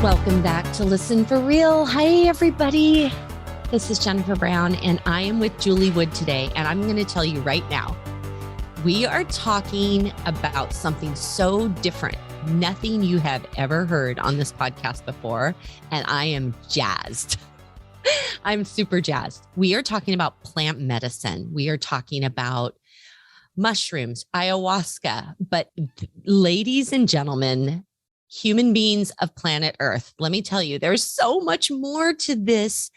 Welcome back to Listen for Real. Hi, everybody. This is Jennifer Brown, and I am with Julie Wood today. And I'm going to tell you right now, we are talking about something so different, nothing you have ever heard on this podcast before. And I am jazzed. I'm super jazzed. We are talking about plant medicine. We are talking about mushrooms, ayahuasca. But ladies and gentlemen, human beings of planet Earth, let me tell you, there's so much more to this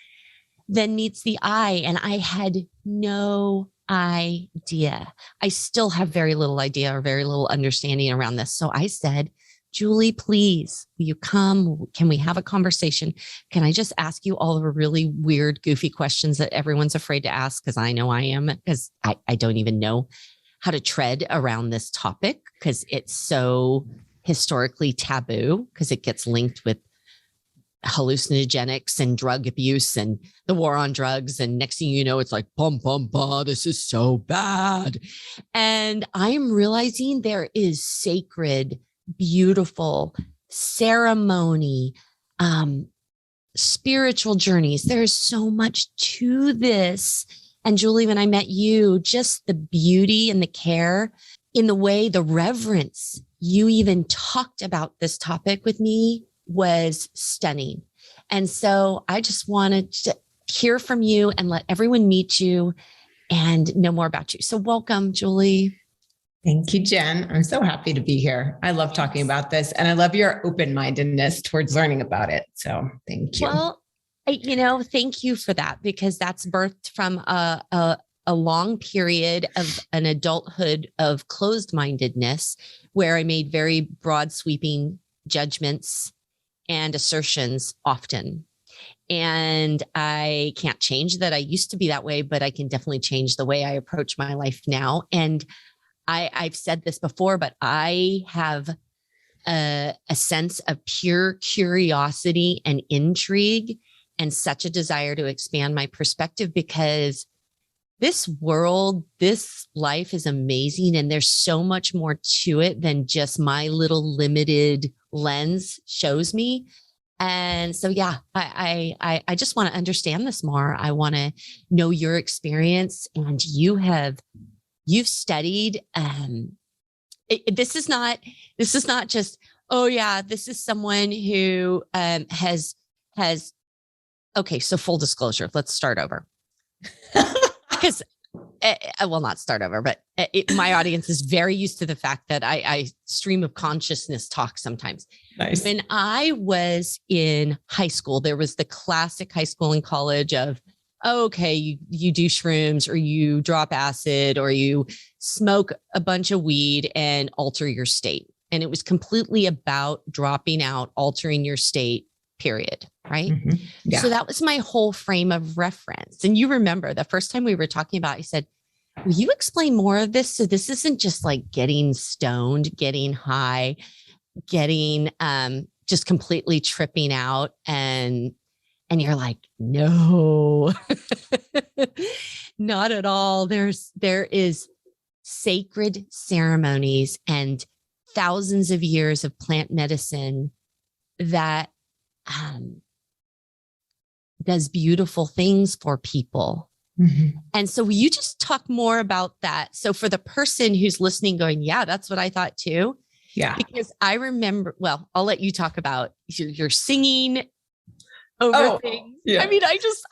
than meets the eye. And I had no idea. I still have very little idea or very little understanding around this. So I said, Julie, please, will you come? Can we have a conversation? Can I just ask you all the really weird, goofy questions that everyone's afraid to ask? Because I know I am, because I don't even know how to tread around this topic because it's so historically taboo, because it gets linked with hallucinogenics and drug abuse and the war on drugs. And next thing you know, it's like, bum, bum, bum, this is so bad. And I'm realizing there is sacred, beautiful ceremony, spiritual journeys. There's so much to this. And Julie, when I met you, just the beauty and the care in the way, the reverence you even talked about this topic with me was stunning. And so I just wanted to hear from you and let everyone meet you and know more about you. So welcome, Julie. Thank you, Jen. I'm so happy to be here. I love talking about this, and I love your open-mindedness towards learning about it. So thank you. Well, thank you for that, because that's birthed from a long period of an adulthood of closed-mindedness where I made very broad sweeping judgments and assertions often. And I can't change that. I used to be that way, but I can definitely change the way I approach my life now. And I've said this before, but I have a sense of pure curiosity and intrigue and such a desire to expand my perspective, because this world, this life is amazing. And there's so much more to it than just my little limited lens shows me. And so, yeah, I just want to understand this more. I want to know your experience, and you've studied, this is not just, oh yeah, this is someone who, has, okay. So full disclosure, let's start over. Because I will not start over, but my audience is very used to the fact that I stream of consciousness talk sometimes. Nice. When I was in high school, there was the classic high school and college of, okay, you do shrooms, or you drop acid, or you smoke a bunch of weed and alter your state. And it was completely about dropping out, altering your state, period. Right. Mm-hmm. Yeah. So that was my whole frame of reference. And you remember the first time we were talking about, I said, will you explain more of this? So this isn't just like getting stoned, getting high, getting just completely tripping out. And you're like, no, not at all. There is sacred ceremonies and thousands of years of plant medicine that does beautiful things for people. Mm-hmm. And so will you just talk more about that? So for the person who's listening going, yeah, that's what I thought too. Yeah. Because I remember, well, I'll let you talk about your singing over things. Yeah. I mean,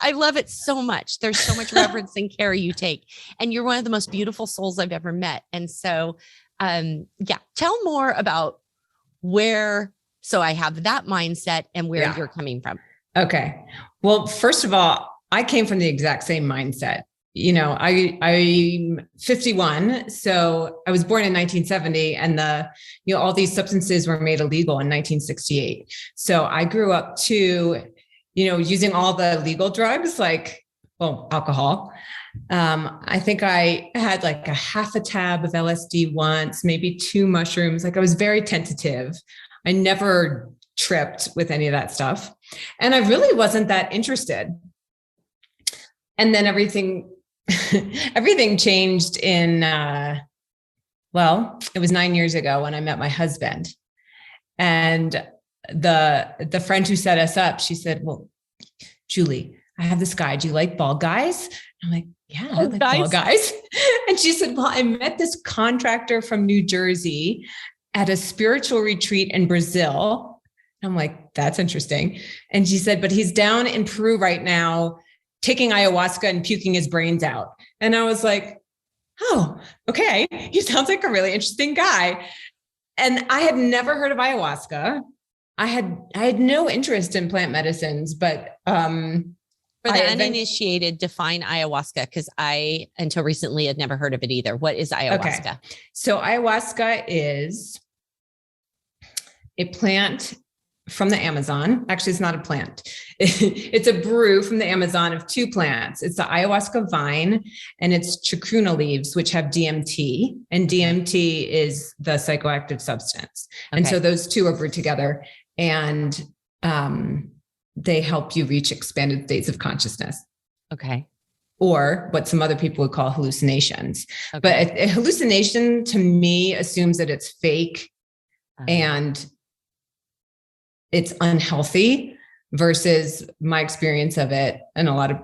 I love it so much. There's so much reverence and care you take. And you're one of the most beautiful souls I've ever met. And so, tell more about so I have that mindset and where you're coming from. Okay. Well, first of all, I came from the exact same mindset. You know, I'm 51. So I was born in 1970, and all these substances were made illegal in 1968. So I grew up using all the legal drugs, like, alcohol. I think I had like a half a tab of LSD once, maybe 2 mushrooms. Like, I was very tentative. I never tripped with any of that stuff. And I really wasn't that interested. And then everything changed in, it was 9 years ago when I met my husband. And the friend who set us up, she said, well, Julie, I have this guy. Do you like bald guys? I'm like, yeah, I like bald guys. And she said, well, I met this contractor from New Jersey at a spiritual retreat in Brazil. I'm like, that's interesting. And she said, but he's down in Peru right now, taking ayahuasca and puking his brains out. And I was like, oh, okay. He sounds like a really interesting guy. And I had never heard of ayahuasca. I had no interest in plant medicines, but for the uninitiated, define ayahuasca, because I, until recently, had never heard of it either. What is ayahuasca? Okay. So ayahuasca is a plant from the Amazon. Actually, it's not a plant. It's a brew from the Amazon of two plants. It's the ayahuasca vine and it's chacruna leaves, which have DMT, and DMT is the psychoactive substance. Okay. And so those two are brewed together, and they help you reach expanded states of consciousness. Okay. Or what some other people would call hallucinations. Okay. But a hallucination to me assumes that it's fake and it's unhealthy, versus my experience of it, and a lot of,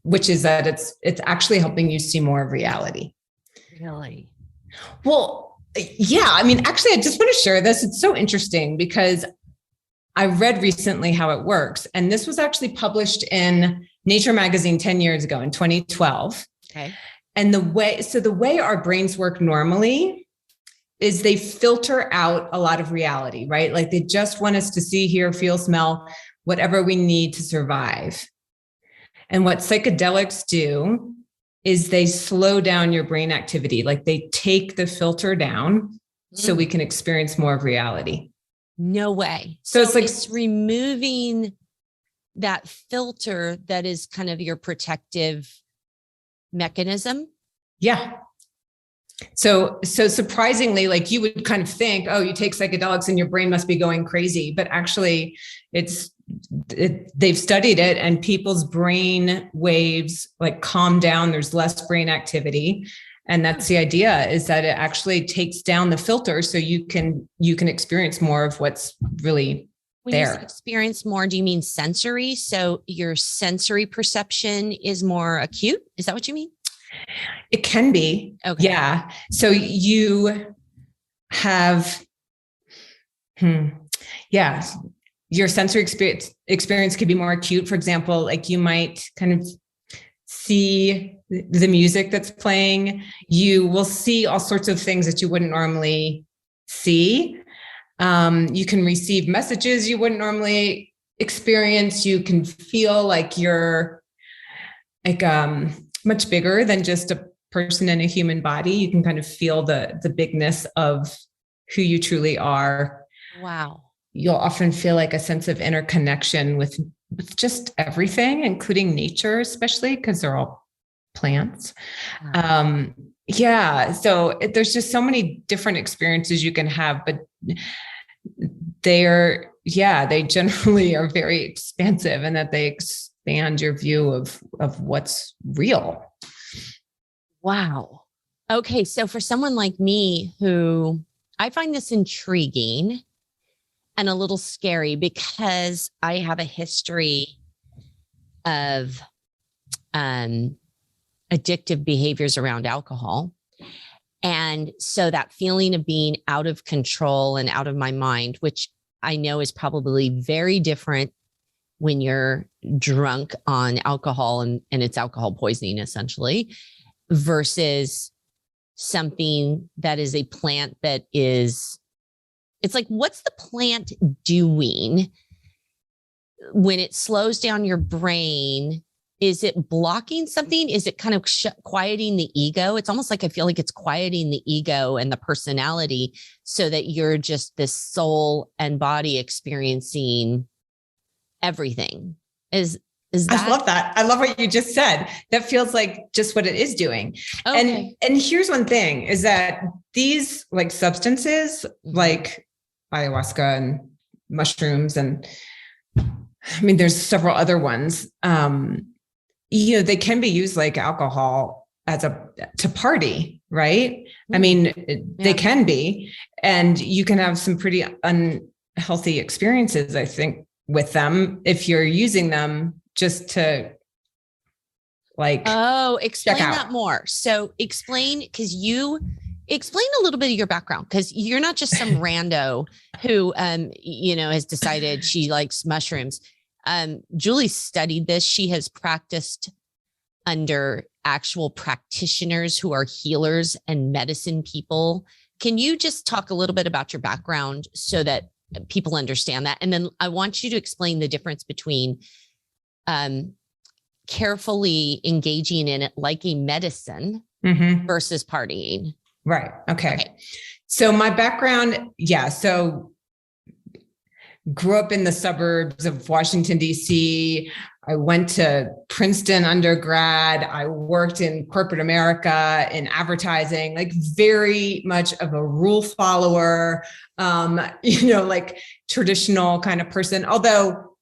which is that it's actually helping you see more of reality. Really? Well, yeah. I mean, actually, I just want to share this. It's so interesting because I read recently how it works. And this was actually published in Nature magazine 10 years ago in 2012. Okay. And the way our brains work normally is they filter out a lot of reality, right? Like they just want us to see, hear, feel, smell, whatever we need to survive. And what psychedelics do is they slow down your brain activity. Like they take the filter down so we can experience more of reality. No way. So it's like it's removing that filter that is kind of your protective mechanism. Yeah. So surprisingly, like you would kind of think, oh, you take psychedelics and your brain must be going crazy, but actually they've studied it, and people's brain waves like calm down. There's less brain activity. And that's the idea, is that it actually takes down the filter so you can experience more of what's really when there. You say experience more, do you mean sensory? So your sensory perception is more acute? Is that what you mean? It can be. Okay. Yeah. So you have, your sensory experience could be more acute. For example, like you might kind of see the music that's playing. You will see all sorts of things that you wouldn't normally see. You can receive messages you wouldn't normally experience. You can feel like you're like much bigger than just a person in a human body. You can kind of feel the bigness of who you truly are. Wow. You'll often feel like a sense of interconnection with just everything, including nature, especially because they're all plants. Wow. So there's just so many different experiences you can have, but they generally are very expansive, and that they expand your view of what's real. Wow. Okay. So for someone like me, who I find this intriguing and a little scary, because I have a history of addictive behaviors around alcohol. And so that feeling of being out of control and out of my mind, which I know is probably very different when you're drunk on alcohol and it's alcohol poisoning essentially, versus something that is a plant that is, it's like, what's the plant doing when it slows down your brain? Is it blocking something? Is it kind of quieting the ego? It's almost like I feel like it's quieting the ego and the personality so that you're just this soul and body experiencing everything. Is that? I love that. I love what you just said. That feels like just what it is doing. Okay. And here's one thing, is that these like substances, like ayahuasca and mushrooms, and I mean, there's several other ones, they can be used like alcohol to party, right? I mean, they can be, and you can have some pretty healthy experiences, I think, with them if you're using them just to explain that more. So explain a little bit of your background, because you're not just some rando who has decided she likes mushrooms. Julie studied this. She has practiced under actual practitioners who are healers and medicine people. Can you just talk a little bit about your background so that people understand that? And then I want you to explain the difference between carefully engaging in it like a medicine versus partying. Right. Okay. So my background, so grew up in the suburbs of Washington, D.C. I went to Princeton undergrad. I worked in corporate America in advertising, like very much of a rule follower, like traditional kind of person, although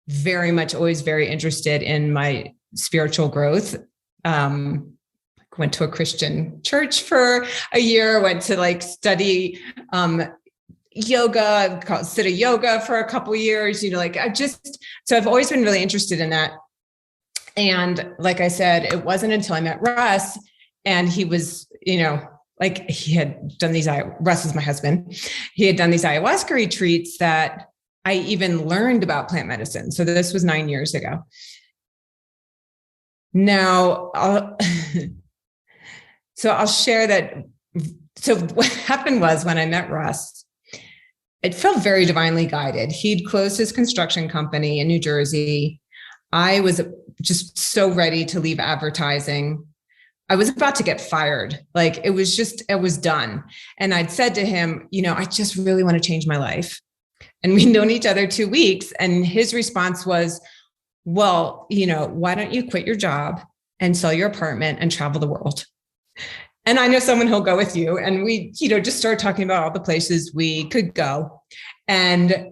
very much always very interested in my spiritual growth. Went to a Christian church for a year, went to study yoga, called Siddha yoga for a couple of years, so I've always been really interested in that. And like I said, it wasn't until I met Russ, and he was, he had done these, Russ is my husband. He had done these ayahuasca retreats that I even learned about plant medicine. So this was 9 years ago. Now, I'll share that. So what happened was, when I met Russ, it felt very divinely guided. He'd closed his construction company in New Jersey. I was just so ready to leave advertising. I was about to get fired. It was done. And I'd said to him, I just really want to change my life. And we'd known each other 2 weeks. And his response was, well, why don't you quit your job and sell your apartment and travel the world? And I know someone who'll go with you. And we, just started talking about all the places we could go. And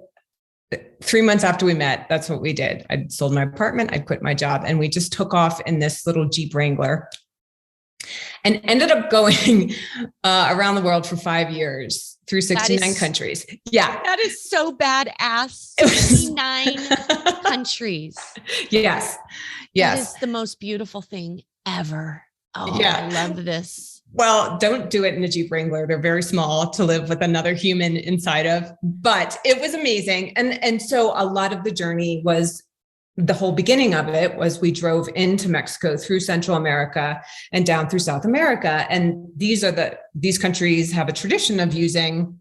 3 months after we met, that's what we did. I'd sold my apartment, I quit my job, and we just took off in this little Jeep Wrangler and ended up going around the world for 5 years through 69 countries. Yeah. That is so badass. 69 countries. Yes. That is the most beautiful thing ever. Oh, yeah. I love this. Well, don't do it in a Jeep Wrangler. They're very small to live with another human inside of, but it was amazing. And so a lot of the journey was, the whole beginning of it was, we drove into Mexico through Central America and down through South America. And these countries have a tradition of using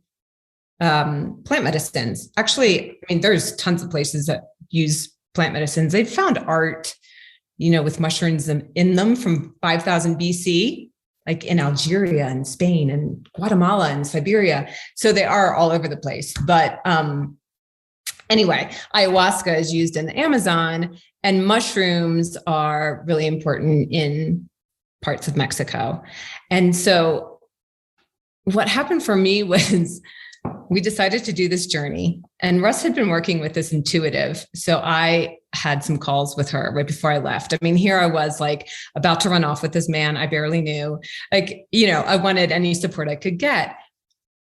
plant medicines. Actually, there's tons of places that use plant medicines. They've found art, with mushrooms in them from 5,000 BC, like in Algeria and Spain and Guatemala and Siberia. So they are all over the place. But anyway, ayahuasca is used in the Amazon, and mushrooms are really important in parts of Mexico. And so what happened for me was, we decided to do this journey, and Russ had been working with this intuitive. So I had some calls with her right before I left. Here I was about to run off with this man I barely knew. I wanted any support I could get.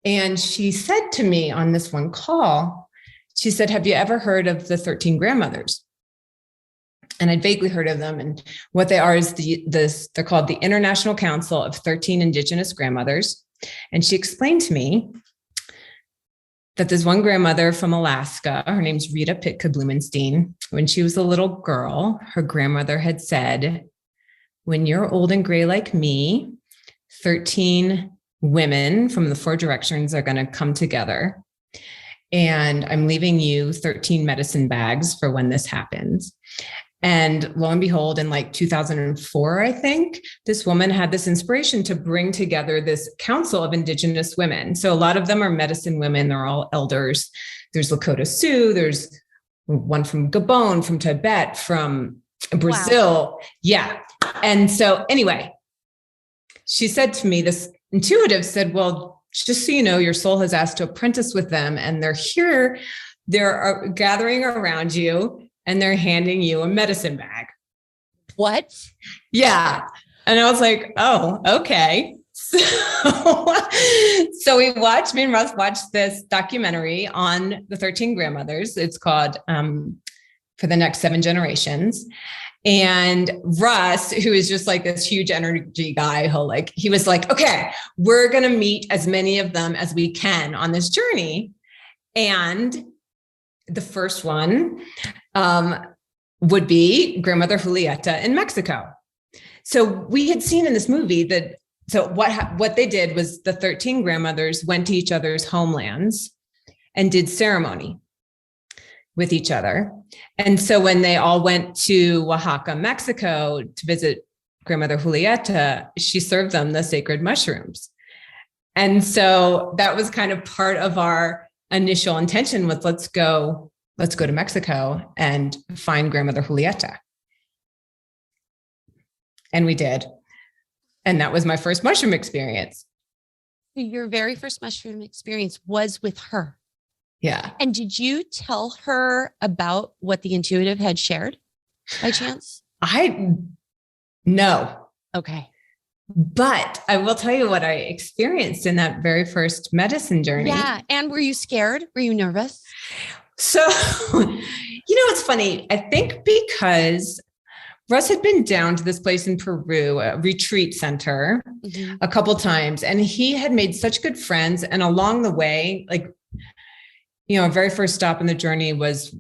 And she said to me on this one call, she said, have you ever heard of the 13 grandmothers? And I'd vaguely heard of them. And what they are is they're called the International Council of 13 Indigenous Grandmothers. And she explained to me that there's one grandmother from Alaska. Her name's Rita Pitka Blumenstein. When she was a little girl, her grandmother had said, when you're old and gray like me, 13 women from the 4 directions are going to come together. And I'm leaving you 13 medicine bags for when this happens. And lo and behold, in 2004, I think, this woman had this inspiration to bring together this council of Indigenous women. So a lot of them are medicine women. They're all elders. There's Lakota Sioux. There's one from Gabon, from Tibet, from Brazil. Wow. Yeah. And so anyway, she said to me, this intuitive said, well, just so you know, your soul has asked to apprentice with them, and they're here. They're gathering around you, and they're handing you a medicine bag. What? Yeah. And I was like, oh, okay. So me and Russ watched this documentary on the 13 grandmothers. It's called For the Next 7 Generations. And Russ, who is just like this huge energy guy, he was like, okay, we're going to meet as many of them as we can on this journey. And the first one would be Grandmother Julieta in Mexico. So we had seen in this movie what they did was the 13 grandmothers went to each other's homelands and did ceremony with each other. And so when they all went to Oaxaca, Mexico to visit Grandmother Julieta, she served them the sacred mushrooms. And so that was kind of part of our initial intention was let's go to Mexico and find Grandmother Julieta. And we did. And that was my first mushroom experience. Your very first mushroom experience was with her. Yeah. And did you tell her about what the intuitive had shared by chance? No. Okay. But I will tell you what I experienced in that very first medicine journey. Yeah. And were you scared? Were you nervous? So, it's funny. I think because Russ had been down to this place in Peru, a retreat center, a couple times, and he had made such good friends. And along the way, our very first stop in the journey was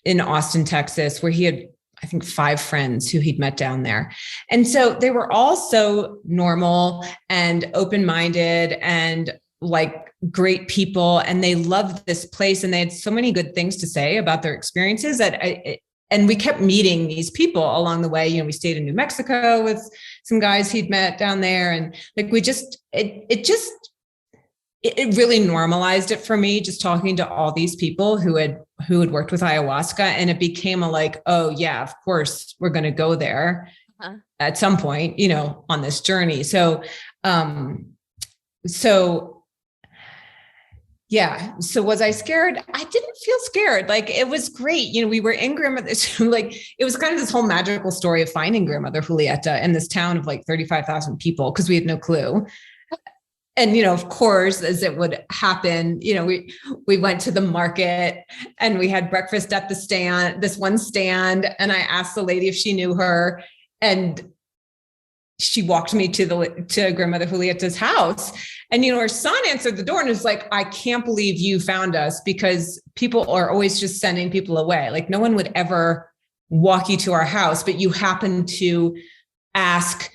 in Austin, Texas, where he had, I think, 5 friends who he'd met down there. And so they were all so normal and open-minded and great people. And they loved this place. And they had so many good things to say about their experiences and we kept meeting these people along the way. We stayed in New Mexico with some guys he'd met down there. And it really normalized it for me, just talking to all these people who had worked with ayahuasca. And it became oh yeah, of course we're going to go there at some point, on this journey. Yeah. So was I scared? I didn't feel scared. It was great. We were in Grandmother's, it was kind of this whole magical story of finding Grandmother Julieta in this town of 35,000 people, because we had no clue. And, of course, as it would happen, we went to the market and we had breakfast at this one stand. And I asked the lady if she knew her, and she walked me to Grandmother Julieta's house. And, her son answered the door and was like, I can't believe you found us, because people are always just sending people away. No one would ever walk you to our house, but you happen to ask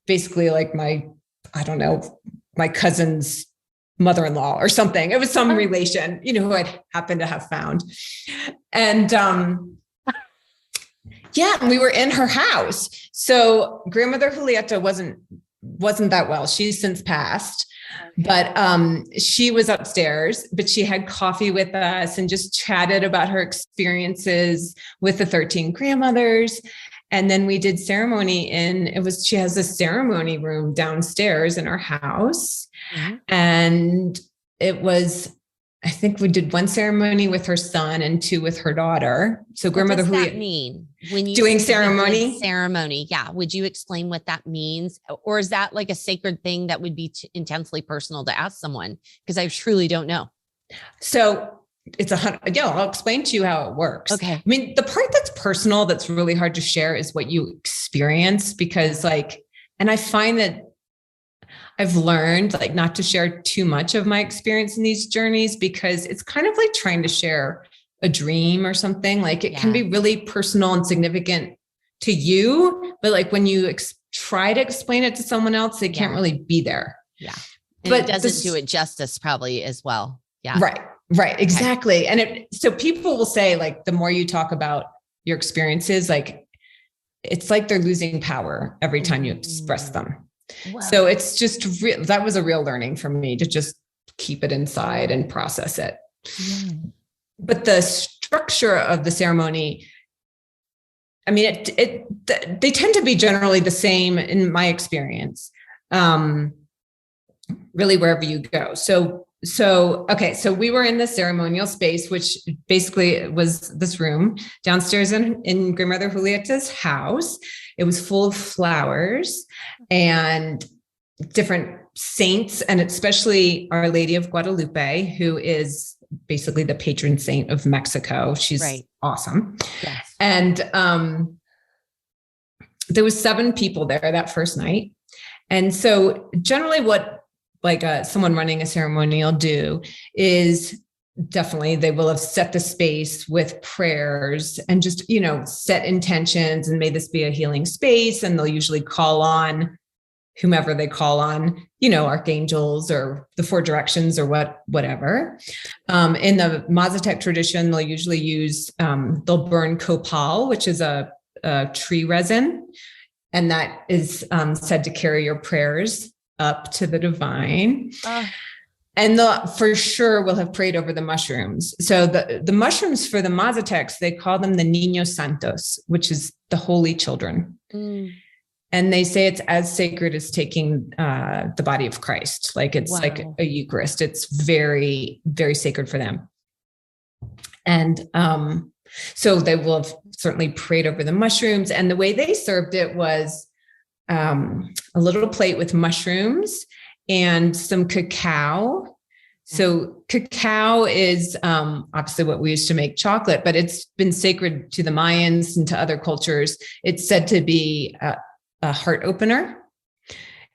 basically my cousin's mother-in-law or something. It was some relation, who I'd happened to have found. And, yeah, we were in her house. So Grandmother Julieta wasn't that well. She's since passed, but she was upstairs, but she had coffee with us and just chatted about her experiences with the 13 grandmothers. And then we did ceremony she has a ceremony room downstairs in our house. Mm-hmm. And it was, I think we did 1 ceremony with her son and 2 with her daughter. So Grandmother Julieta. What does that mean when you doing ceremony? Ceremony. Yeah. Would you explain what that means? Or is that a sacred thing that would be intensely personal to ask someone? Because I truly don't know. So I'll explain to you how it works. Okay. I mean, the part that's personal, that's really hard to share, is what you experience, because and I find that I've learned not to share too much of my experience in these journeys, because it's kind of like trying to share a dream or something. It can be really personal and significant to you, but when you try to explain it to someone else, they can't really be there. Yeah. And but it doesn't do it justice probably as well. Yeah. Right. Exactly. Okay. And so people will say, the more you talk about your experiences, it's like they're losing power every time you express them. Wow. So it's just that was a real learning for me, to just keep it inside and process it. Yeah. But the structure of the ceremony, I mean, they tend to be generally the same in my experience, really wherever you go. So Okay. So we were in the ceremonial space, which basically was this room downstairs in Grandmother Julieta's house. It was full of flowers and different saints, and especially Our Lady of Guadalupe, who is basically the patron saint of Mexico. She's awesome. Yes. And there was 7 people there that first night. And so generally what someone running a ceremonial do is definitely they will have set the space with prayers and just, set intentions and may this be a healing space. And they'll usually call on whomever they call on, archangels or the 4 directions or whatever. In the Mazatec tradition, they'll usually use, they'll burn copal, which is a tree resin. And that is said to carry your prayers up to the divine. And for sure will have prayed over the mushrooms. So the mushrooms for the Mazatecs, they call them the Niños Santos, which is the holy children. And they say it's as sacred as taking the body of Christ. Like it's like a Eucharist. It's very, very sacred for them. And so they will have certainly prayed over the mushrooms. And the way they served it was a little plate with mushrooms and some cacao. So cacao is obviously what we use to make chocolate, but it's been sacred to the Mayans and to other cultures. It's said to be a heart opener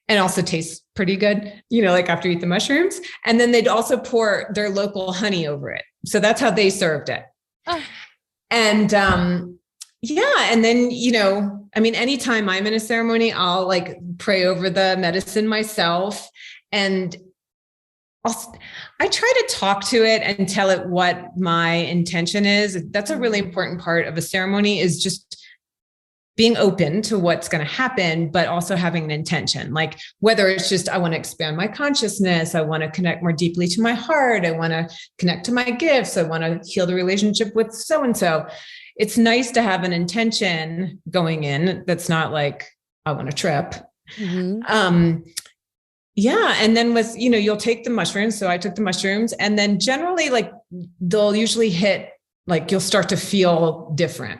and also tastes pretty good, like after you eat the mushrooms. And then they'd also pour their local honey over it. So that's how they served it. And and then, anytime I'm in a ceremony, I'll pray over the medicine myself. And I try to talk to it and tell it what my intention is. That's a really important part of a ceremony, is just being open to what's going to happen, but also having an intention. Like whether it's just, I want to expand my consciousness. I want to connect more deeply to my heart. I want to connect to my gifts. I want to heal the relationship with so-and-so. It's nice to have an intention going in. That's not like, I want to trip. And then with, you'll take the mushrooms. So I took the mushrooms, and then generally they'll usually hit, you'll start to feel different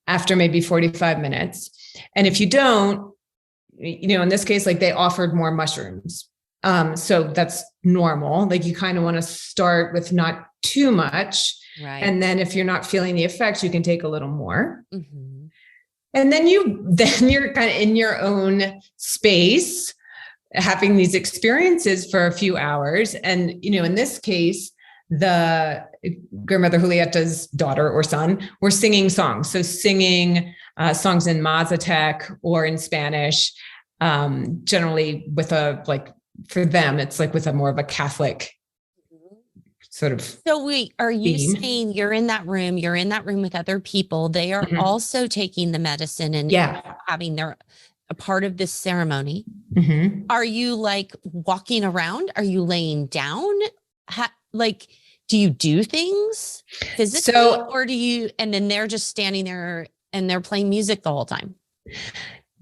after maybe 45 minutes. And if you don't, in this case, they offered more mushrooms. So that's normal. You kind of want to start with not too much. Right. And then if you're not feeling the effects, you can take a little more. And then you're kind of in your own space, having these experiences for a few hours. And, in this case, the Grandmother Julieta's daughter or son were singing songs. So singing songs in Mazatec or in Spanish, generally with for them, it's with a more of a Catholic sort of. So are you saying you're in that room with other people? They are also taking the medicine and having a part of this ceremony. Are you walking around? Are you laying down? Do you do things physically, or and then they're just standing there and they're playing music the whole time?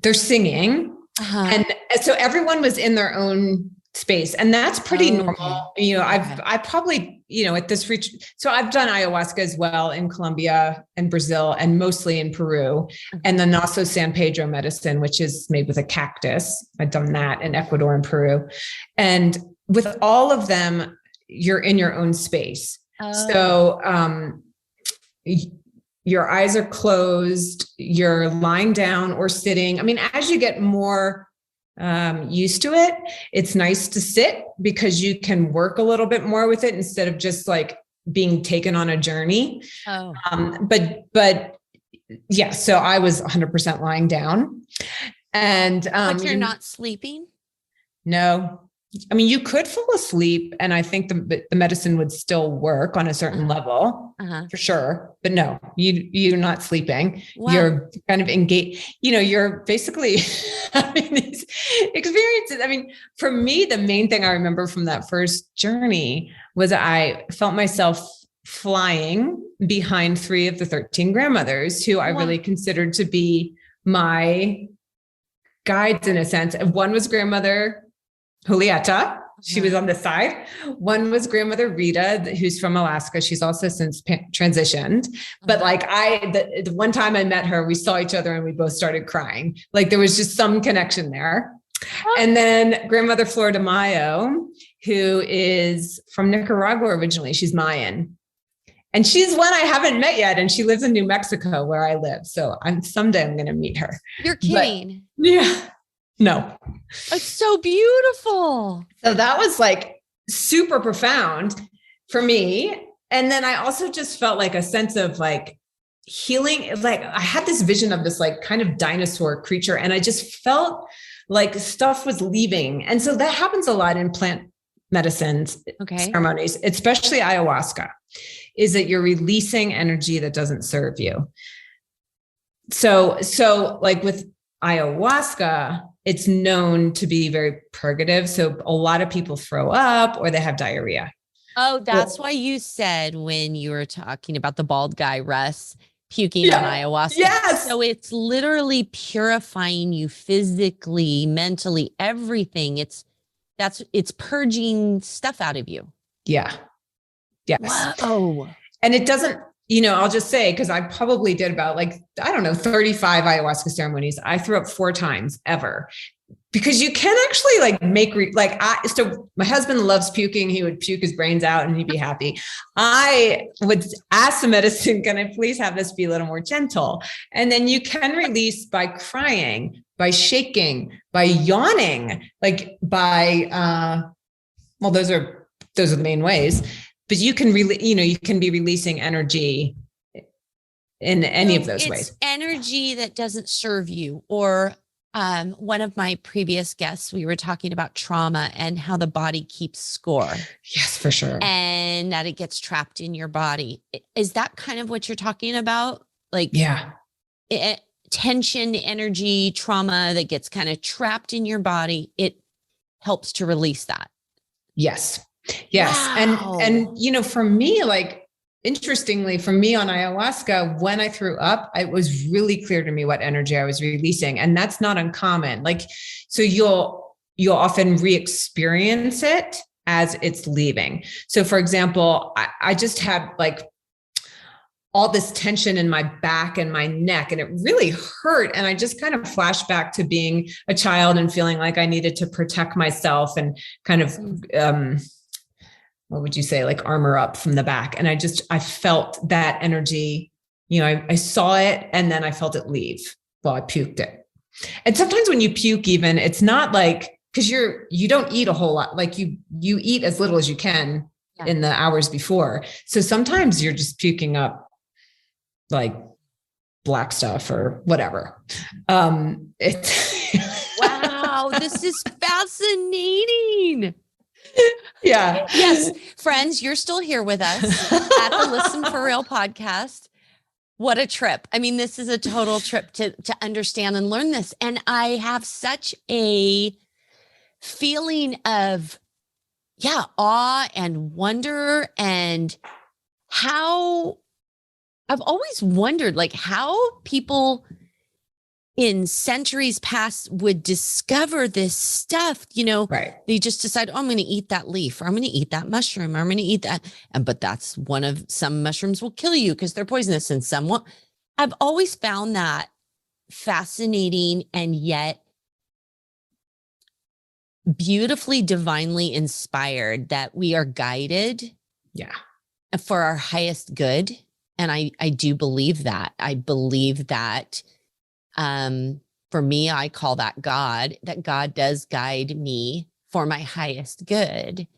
They're singing. And so everyone was in their own space, and that's pretty normal. I probably, at this retreat, so I've done ayahuasca as well in Colombia and Brazil, and mostly in Peru, and then also San Pedro medicine, which is made with a cactus. I've done that in Ecuador and Peru. And with all of them, you're in your own space. So, your eyes are closed, you're lying down or sitting. As you get more used to it, it's nice to sit because you can work a little bit more with it instead of just being taken on a journey. But yeah, so I was 100% lying down. And but you're not sleeping? No. You could fall asleep, and I think the medicine would still work on a certain level for sure. But no, you're not sleeping. Wow. You're kind of engaged. You're basically having these experiences. For me, the main thing I remember from that first journey was I felt myself flying behind 3 of the 13 grandmothers who I really considered to be my guides in a sense. One was Grandmother Julieta, She was on the side. One was grandmother Rita, who's from Alaska. She's also since transitioned. But like the one time I met her, we saw each other and we both started crying. Like there was just some connection there. And then grandmother Flor de Mayo, who is from Nicaragua originally. She's Mayan. And she's one I haven't met yet. And she lives in New Mexico where I live. So someday I'm going to meet her. You're kidding. But, yeah. No. It's so beautiful. So that was like super profound for me. And then I also just felt like a sense of like healing. Like I had this vision of this like kind of dinosaur creature. And I just felt like stuff was leaving. And so that happens a lot in plant medicines ceremonies, especially ayahuasca, is that you're releasing energy that doesn't serve you. So like with ayahuasca, it's known to be very purgative. So a lot of people throw up or they have diarrhea. Oh, that's why you said when you were talking about the bald guy, Russ, puking on ayahuasca. Yes. So it's literally purifying you physically, mentally, everything. It's purging stuff out of you. Yeah. Yes. Whoa. And it doesn't, I'll just say, because I probably did about 35 ayahuasca ceremonies. I threw up 4 times ever, because you can actually so my husband loves puking. He would puke his brains out and he'd be happy. I would ask the medicine, can I please have this be a little more gentle? And then you can release by crying, by shaking, by yawning, those are the main ways. But you can really, you can be releasing energy in any of those ways. Energy that doesn't serve you. Or one of my previous guests, we were talking about trauma and how the body keeps score. Yes, for sure. And that it gets trapped in your body. Is that kind of what you're talking about? Tension, energy, trauma that gets kind of trapped in your body. It helps to release that. Yes. Yes. Wow. And, for me, interestingly, for me on ayahuasca, when I threw up, it was really clear to me what energy I was releasing. And that's not uncommon. So you'll often re-experience it as it's leaving. So for example, I just had all this tension in my back and my neck, and it really hurt. And I just kind of flashed back to being a child and feeling like I needed to protect myself and kind of, what would you say, armor up from the back. And I felt that energy, I saw it and then I felt it leave while I puked it. And sometimes when you puke, even, it's not because you don't eat a whole lot, you eat as little as you can in the hours before. So sometimes you're just puking up black stuff or whatever. Wow, this is fascinating. Yeah. Yes. Friends, you're still here with us at the Listen for Real podcast. What a trip. I mean, this is a total trip to understand and learn this. And I have such a feeling of, awe and wonder, and how I've always wondered, how people in centuries past would discover this stuff, right. They just decide, I'm going to eat that leaf, or I'm going to eat that mushroom, or I'm going to eat that. But that's some mushrooms will kill you because they're poisonous, and some won't. I've always found that fascinating, and yet beautifully, divinely inspired, that we are guided for our highest good. And I do believe that. I believe that. For me, I call that God does guide me for my highest good.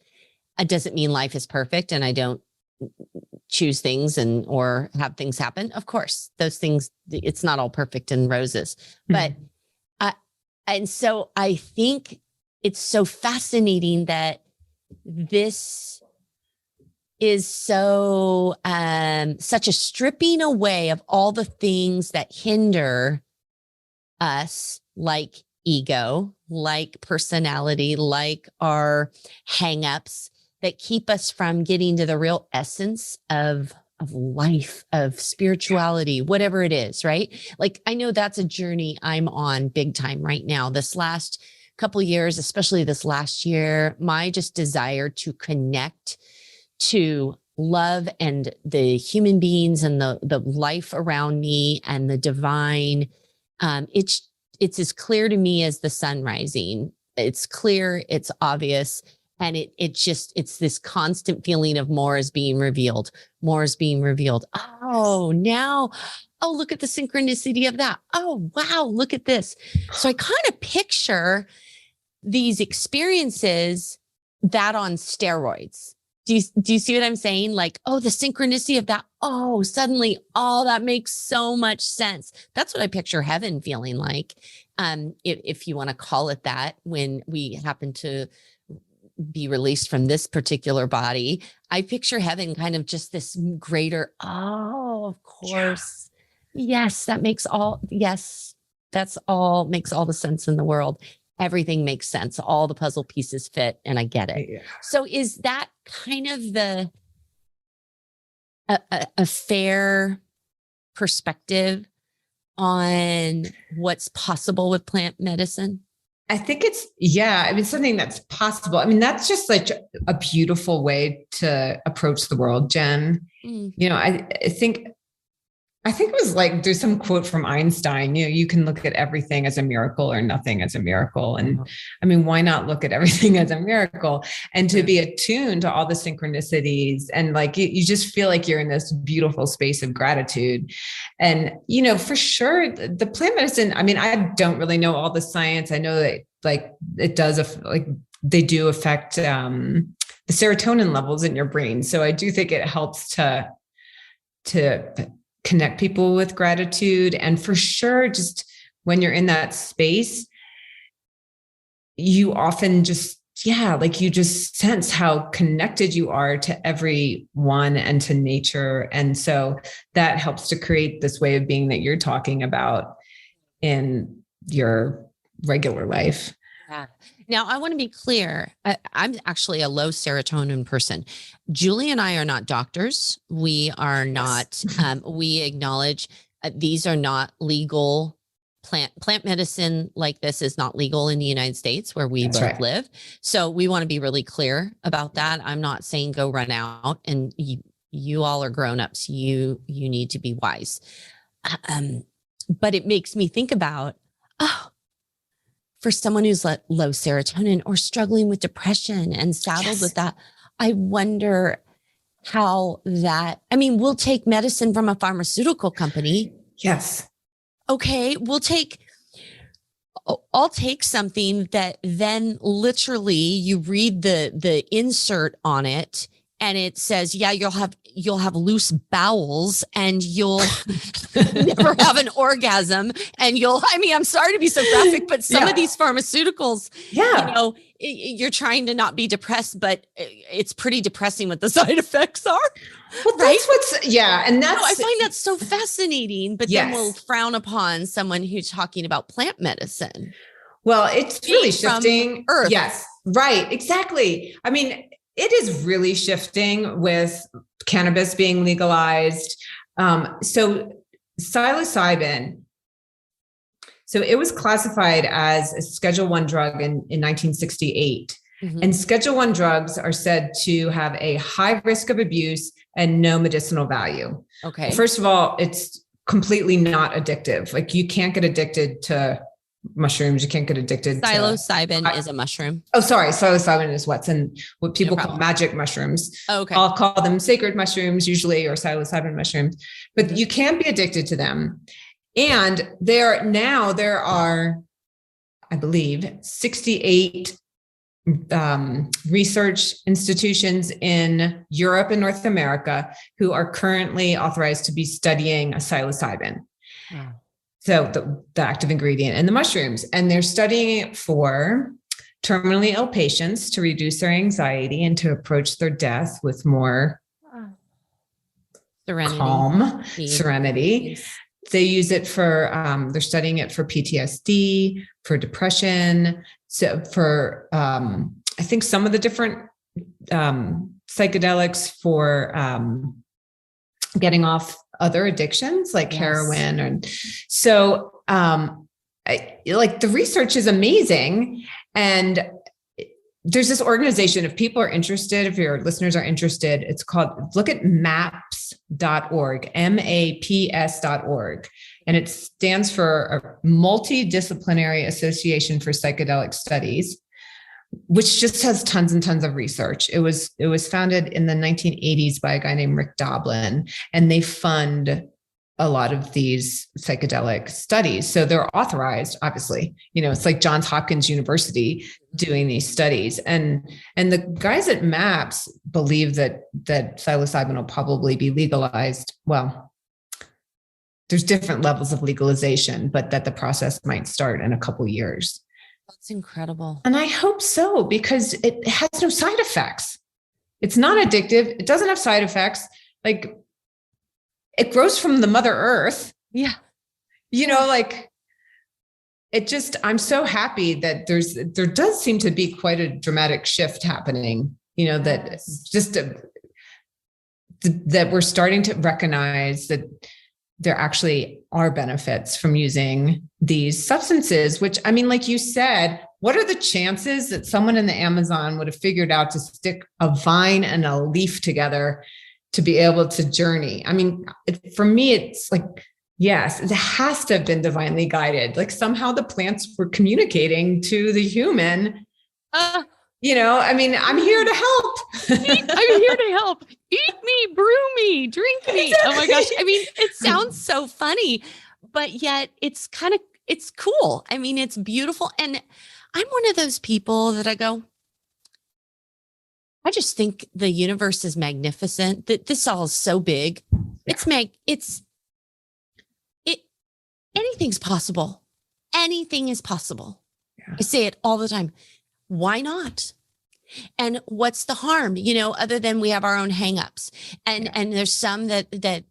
It doesn't mean life is perfect and I don't choose things or have things happen. Of course, those things, it's not all perfect and roses, but, and so I think it's so fascinating that this is so, such a stripping away of all the things that hinder us, like ego, like personality, like our hangups, that keep us from getting to the real essence of life, of spirituality, whatever it is, right? I know that's a journey I'm on big time right now. This last couple years, especially this last year, my just desire to connect to love and the human beings and the life around me and the divine. It's as clear to me as the sun rising. It's clear, it's obvious. And it's this constant feeling of more is being revealed. More is being revealed. Oh, now, oh, look at the synchronicity of that. Oh, wow, look at this. So I kind of picture these experiences that on steroids. Do you see what I'm saying? Like, oh, the synchronicity of that. Oh, suddenly, oh, that makes so much sense. That's what I picture heaven feeling like. If you want to call it that, when we happen to be released from this particular body, I picture heaven kind of just this greater, oh, of course. Yeah. Yes, that's all makes all the sense in the world. Everything makes sense. All the puzzle pieces fit and I get it. Yeah. So is that kind of a fair perspective on what's possible with plant medicine? I think something that's possible. I mean, that's just like a beautiful way to approach the world, Jen. I think it was like, there's some quote from Einstein, you can look at everything as a miracle or nothing as a miracle. And I mean, why not look at everything as a miracle and to be attuned to all the synchronicities? And like, you just feel like you're in this beautiful space of gratitude. And, for sure, the plant medicine, I mean, I don't really know all the science. I know that like it does, like they do affect the serotonin levels in your brain. So I do think it helps to connect people with gratitude. And for sure, just when you're in that space, you often just, you just sense how connected you are to everyone and to nature. And so that helps to create this way of being that you're talking about in your regular life. Yeah. Now, I want to be clear. I'm actually a low serotonin person. Julie and I are not doctors. We are not, we acknowledge these are not legal. Plant medicine like this is not legal in the United States where we both live. So we want to be really clear about that. I'm not saying go run out, and you all are grown-ups. You need to be wise. But it makes me think about, for someone who's low serotonin or struggling with depression and saddled with that, I wonder how that, I mean, we'll take medicine from a pharmaceutical company. Yes. Okay. I'll take something that then literally you read the insert on it and it says, you'll have loose bowels and you'll never have an orgasm. And I'm sorry to be so graphic, but some of these pharmaceuticals, you're trying to not be depressed, but it's pretty depressing what the side effects are. Well, and that's, I find that so fascinating, but then we'll frown upon someone who's talking about plant medicine. Well, it's really shifting. Earth. Yes, right. Exactly. I mean, it is really shifting with cannabis being legalized. So psilocybin, so it was classified as a Schedule I drug in 1968. Mm-hmm. And Schedule I drugs are said to have a high risk of abuse and no medicinal value. Okay. First of all, it's completely not addictive. Like you can't get addicted to mushrooms. You can't get addicted Psilocybin is a mushroom. Oh, sorry. Psilocybin is what people call magic mushrooms. Oh, okay. I'll call them sacred mushrooms usually, or psilocybin mushrooms, but you can't be addicted to them. And there are, I believe, 68 research institutions in Europe and North America who are currently authorized to be studying a psilocybin. Wow. So the active ingredient in the mushrooms, and they're studying it for terminally ill patients to reduce their anxiety and to approach their death with more serenity. They use it for, they're studying it for PTSD, for depression. So for, I think some of the different psychedelics for getting off other addictions like heroin. And so like the research is amazing. And there's this organization, if people are interested, if your listeners are interested, it's called, look at maps.org, MAPS.org. And it stands for a Multidisciplinary Association for Psychedelic Studies, which just has tons and tons of research. It was founded in the 1980s by a guy named Rick Doblin, and they fund a lot of these psychedelic studies. So they're authorized, obviously. It's like Johns Hopkins University doing these studies. And the guys at MAPS believe that psilocybin will probably be legalized. Well, there's different levels of legalization, but that the process might start in a couple of years. That's incredible. And I hope so, because it has no side effects. It's not addictive. It doesn't have side effects. Like, it grows from the Mother Earth. Yeah. I'm so happy that there does seem to be quite a dramatic shift happening, that just that we're starting to recognize that there actually are benefits from using these substances, which, I mean, like you said, what are the chances that someone in the Amazon would have figured out to stick a vine and a leaf together to be able to journey? I mean, for me, it's like, yes, it has to have been divinely guided. Like, somehow the plants were communicating to the human. I mean, I'm here to help. I'm here to help. Eat me, brew me, drink me. Exactly. Oh my gosh. I mean, it sounds so funny, but yet it's cool. I mean, it's beautiful. And I'm one of those people that I go, I just think the universe is magnificent, that this all is so big. Yeah. Anything's possible. Anything is possible. Yeah. I say it all the time. Why not? And what's the harm, other than we have our own hangups? And there's some that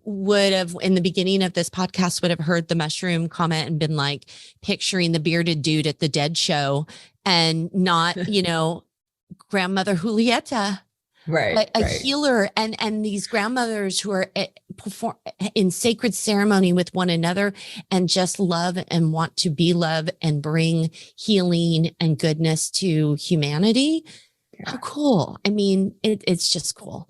would have, in the beginning of this podcast, would have heard the mushroom comment and been like picturing the bearded dude at the Dead show, and not, grandmother Julieta, right? A healer, and these grandmothers who are perform in sacred ceremony with one another and just love and want to be love and bring healing and goodness to humanity. Yeah. How cool. I mean, it's just cool.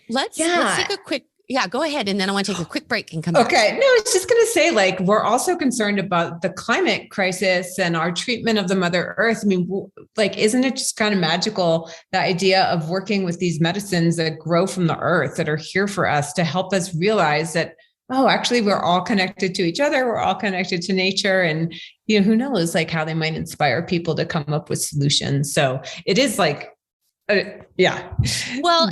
Let's take a quick, go ahead. And then I want to take a quick break and come back. Okay. No, I was just going to say, like, we're also concerned about the climate crisis and our treatment of the Mother Earth. I mean, like, isn't it just kind of magical, the idea of working with these medicines that grow from the earth, that are here for us to help us realize that, oh, actually, we're all connected to each other. We're all connected to nature. And, who knows, like, how they might inspire people to come up with solutions. So it is like, yeah. Well,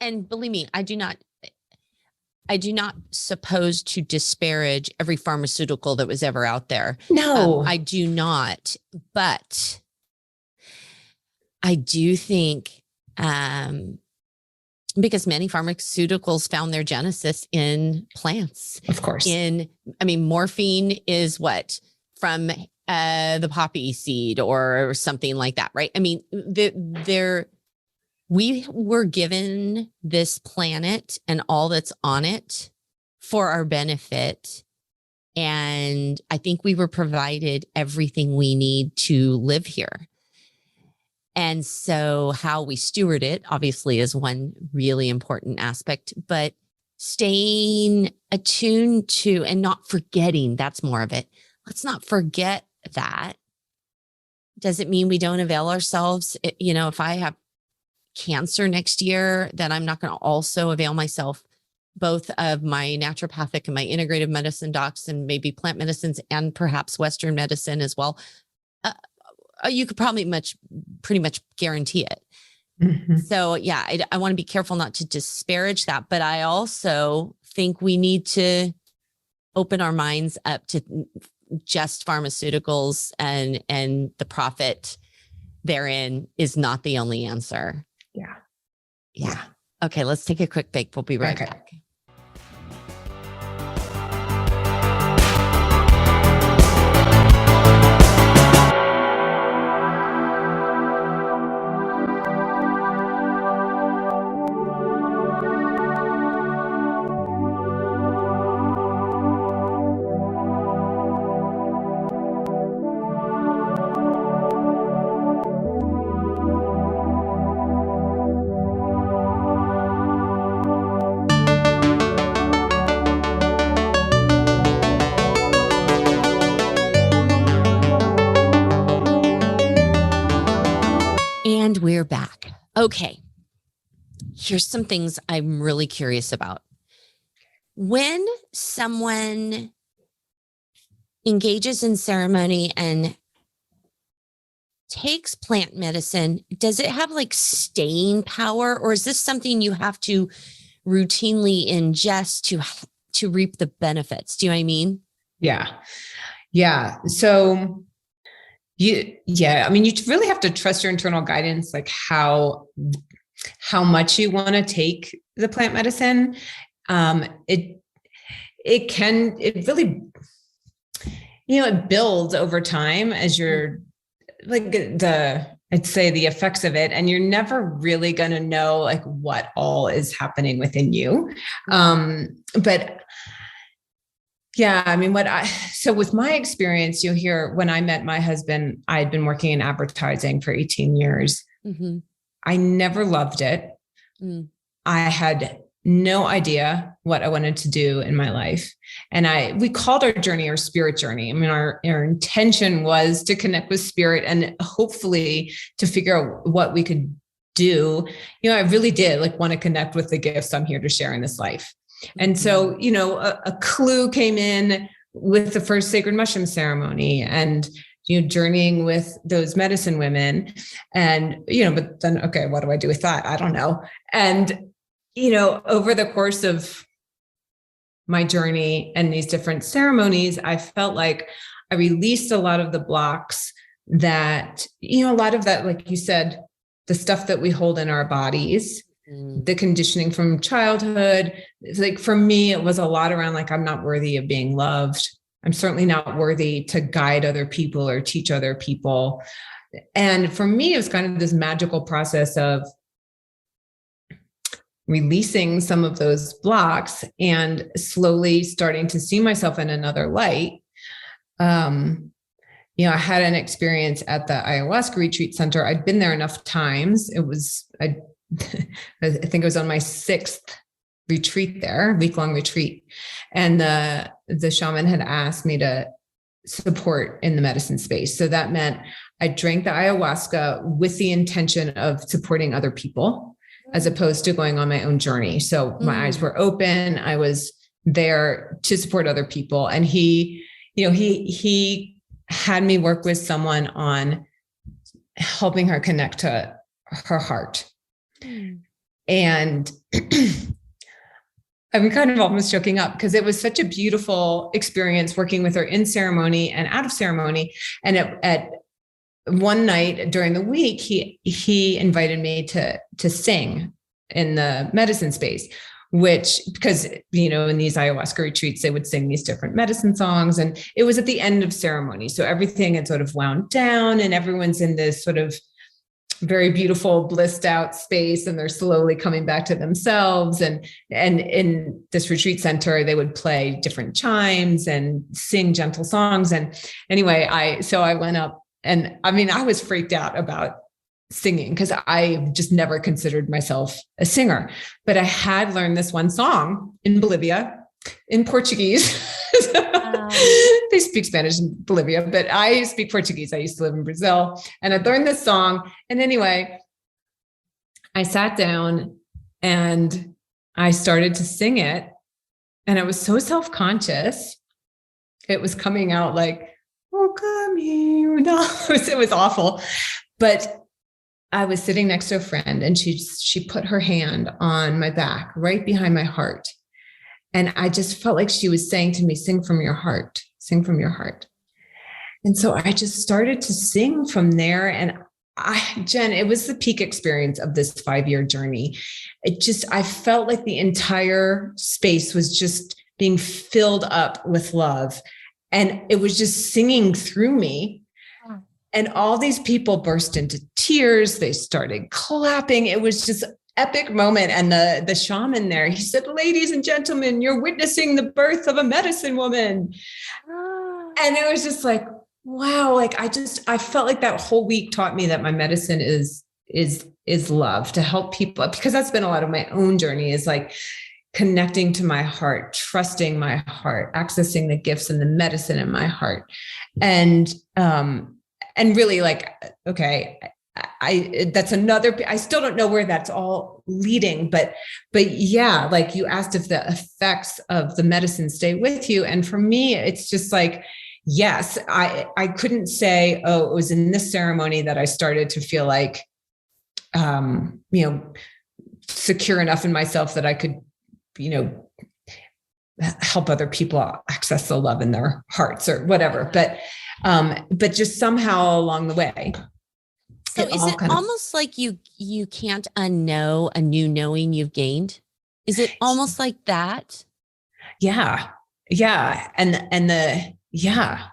and believe me, I do not suppose to disparage every pharmaceutical that was ever out there. No, I do not. But I do think, because many pharmaceuticals found their genesis in plants. Of course. Morphine is what? From the poppy seed or something like that, right? I mean, we were given this planet and all that's on it for our benefit. And I think we were provided everything we need to live here. And so how we steward it, obviously, is one really important aspect, but staying attuned to and not forgetting, that's more of it. Let's not forget that. Does it mean we don't avail ourselves? If I have cancer next year, then I'm not going to also avail myself both of my naturopathic and my integrative medicine docs, and maybe plant medicines and perhaps Western medicine as well. You could probably pretty much guarantee it. Mm-hmm. So yeah, I want to be careful not to disparage that, but I also think we need to open our minds up to just pharmaceuticals, and the profit therein is not the only answer. Yeah. Okay, let's take a quick break. We'll be right back. Okay. Here's some things I'm really curious about. When someone engages in ceremony and takes plant medicine, does it have like staying power, or is this something you have to routinely ingest to reap the benefits? Do you know what I mean? Yeah. Yeah. So I mean, you really have to trust your internal guidance, like how much you want to take the plant medicine. It really, it builds over time as you're like I'd say the effects of it, and you're never really going to know like what all is happening within you. But yeah, I mean, so with my experience, you'll hear when I met my husband, I had been working in advertising for 18 years. Mm-hmm. I never loved it. Mm. I had no idea what I wanted to do in my life. And we called our journey our spirit journey. I mean, our intention was to connect with spirit and hopefully to figure out what we could do. I really did like want to connect with the gifts I'm here to share in this life. And so, a clue came in with the first sacred mushroom ceremony and, journeying with those medicine women and, but then, okay, what do I do with that? I don't know. And, over the course of my journey and these different ceremonies, I felt like I released a lot of the blocks that, a lot of that, like you said, the stuff that we hold in our bodies, the conditioning from childhood. Like for me, it was a lot around like, I'm not worthy of being loved. I'm certainly not worthy to guide other people or teach other people. And for me, it was kind of this magical process of releasing some of those blocks and slowly starting to see myself in another light. I had an experience at the Ayahuasca retreat center. I'd been there enough times. I think it was on my 6th retreat there, week-long retreat. And the shaman had asked me to support in the medicine space. So that meant I drank the ayahuasca with the intention of supporting other people as opposed to going on my own journey. So my eyes were open. I was there to support other people. And he had me work with someone on helping her connect to her heart. And I'm kind of almost choking up because it was such a beautiful experience working with her in ceremony and out of ceremony. And at one night during the week, he invited me to sing in the medicine space, which, because, in these ayahuasca retreats, they would sing these different medicine songs. And it was at the end of ceremony. So everything had sort of wound down and everyone's in this sort of very beautiful, blissed out space. And they're slowly coming back to themselves. And in this retreat center, they would play different chimes and sing gentle songs. And anyway, I went up. And I mean, I was freaked out about singing because I just never considered myself a singer, but I had learned this one song in Bolivia in Portuguese. They speak Spanish in Bolivia, but I speak Portuguese. I used to live in Brazil and I learned this song. And anyway, I sat down and I started to sing it. And I was so self-conscious. It was coming out like, oh, come here. No, it was awful. But I was sitting next to a friend and she put her hand on my back, right behind my heart. And I just felt like she was saying to me, sing from your heart, sing from your heart. And so I just started to sing from there. And Jen, it was the peak experience of this 5-year journey. I felt like the entire space was just being filled up with love. And it was just singing through me. And all these people burst into tears. They started clapping. It was just an epic moment. And the shaman there, he said, ladies and gentlemen, you're witnessing the birth of a medicine woman. And it was just like, wow. Like I felt like that whole week taught me that my medicine is love, to help people, because that's been a lot of my own journey, is like connecting to my heart, trusting my heart, accessing the gifts and the medicine in my heart. And really like, okay, that's another, I still don't know where that's all leading, but yeah, like you asked if the effects of the medicine stay with you. And for me, it's just like, yes, I couldn't say, oh, it was in this ceremony that I started to feel like, secure enough in myself that I could, help other people access the love in their hearts or whatever. But just somehow along the way. So is it almost like you can't unknow a new knowing you've gained? Is it almost like that? Yeah. Yeah. Yeah.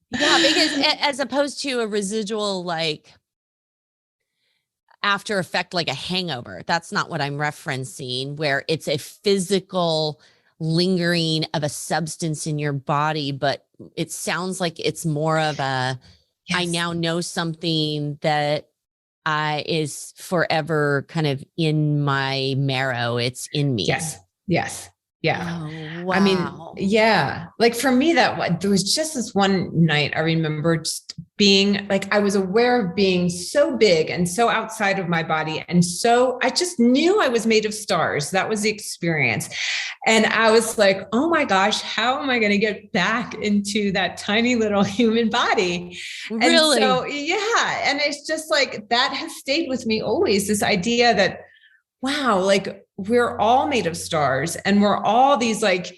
Yeah, because as opposed to a residual, like after effect, like a hangover, that's not what I'm referencing, where it's a physical lingering of a substance in your body, but it sounds like it's more of a, yes, I now know something that is forever kind of in my marrow. It's in me. Yes. Yes. Yeah. Oh, wow. I mean, yeah. Like for me, there was just this one night I remember just being like, I was aware of being so big and so outside of my body. And so I just knew I was made of stars. That was the experience. And I was like, oh my gosh, how am I going to get back into that tiny little human body? Really? And so, yeah. And it's just like, that has stayed with me always, this idea that, wow, like we're all made of stars and we're all these like,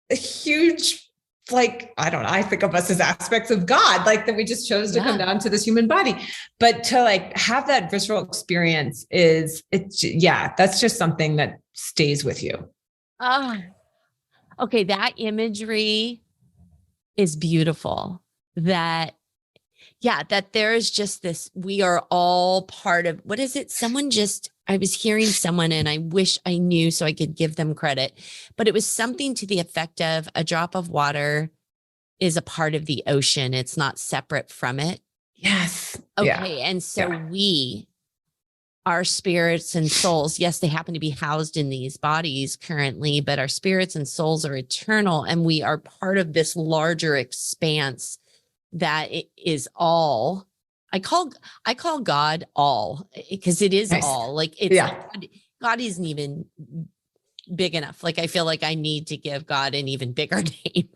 huge, like, I don't know, I think of us as aspects of God, like that we just chose to come down to this human body. But to like have that visceral experience that's just something that stays with you. Okay. That imagery is beautiful. That there is just this, we are all part of, what is it? I was hearing someone and I wish I knew so I could give them credit, but it was something to the effect of a drop of water is a part of the ocean. It's not separate from it. Yes. Okay. Yeah. And so our spirits and souls, yes, they happen to be housed in these bodies currently, but our spirits and souls are eternal. And we are part of this larger expanse that it is all. I call God all, because it is all. Like it's God isn't even big enough. Like I feel like I need to give God an even bigger name